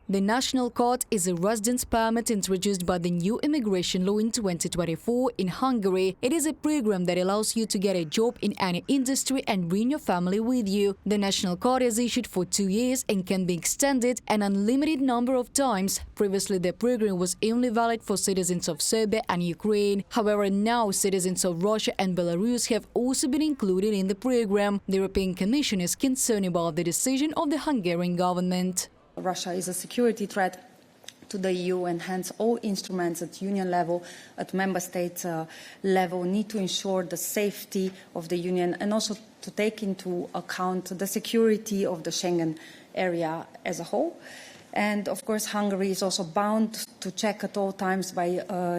The national card is a residence permit introduced by the new immigration law in 2024 in Hungary. It is a program that allows you to get a job in any industry and bring your family with you. The national card is issued for 2 years and can be extended an unlimited number of times. Previously, the program was only valid for citizens of Serbia and Ukraine. However, now citizens of Russia and Belarus have also been included in the program. The European Commission is concerned about the decision of the Hungarian government. Russia is a security threat to the EU, and hence all instruments at union level, at member state level, need to ensure the safety of the union and also to take into account the security of the Schengen area as a whole. And of course, Hungary is also bound to check at all times by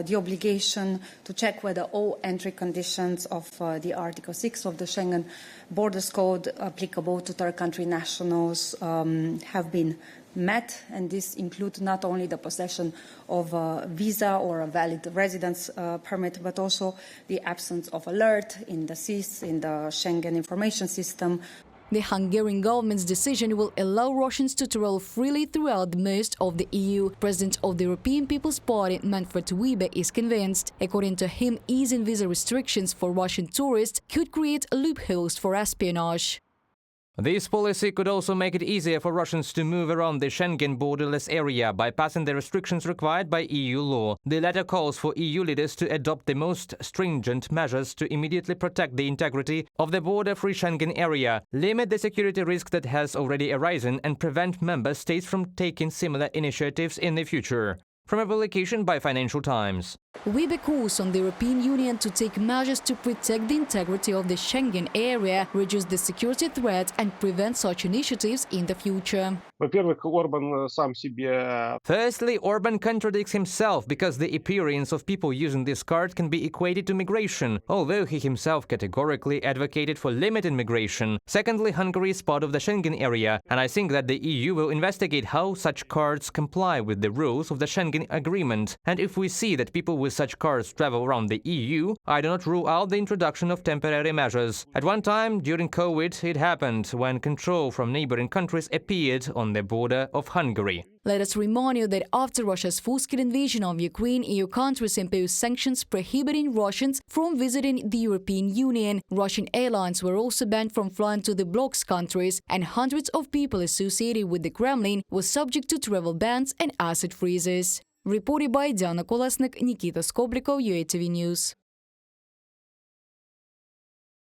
the obligation to check whether all entry conditions of the Article 6 of the Schengen Borders Code applicable to third country nationals have been met, and this includes not only the possession of a visa or a valid residence permit, but also the absence of alert in the SIS, in the Schengen information system. The Hungarian government's decision will allow Russians to travel freely throughout most of the EU. President of the European People's Party, Manfred Weber, is convinced. According to him, easing visa restrictions for Russian tourists could create loopholes for espionage. This policy could also make it easier for Russians to move around the Schengen borderless area, bypassing the restrictions required by EU law. The letter calls for EU leaders to adopt the most stringent measures to immediately protect the integrity of the border-free Schengen area, limit the security risk that has already arisen, and prevent member states from taking similar initiatives in the future. From a publication by Financial Times. Weber calls on the European Union to take measures to protect the integrity of the Schengen area, reduce the security threat and prevent such initiatives in the future. Firstly, Orban contradicts himself because the appearance of people using this card can be equated to migration, although he himself categorically advocated for limited migration. Secondly, Hungary is part of the Schengen area, and I think that the EU will investigate how such cards comply with the rules of the Schengen Agreement. And if we see that people with such cards travel around the EU, I do not rule out the introduction of temporary measures. At one time, during COVID, it happened when control from neighboring countries appeared on the border of Hungary. Let us remind you that after Russia's full-scale invasion of Ukraine, EU countries imposed sanctions prohibiting Russians from visiting the European Union. Russian airlines were also banned from flying to the bloc's countries, and hundreds of people associated with the Kremlin were subject to travel bans and asset freezes. Reported by Diana Kolesnik, Nikita Skoblikov, UATV News.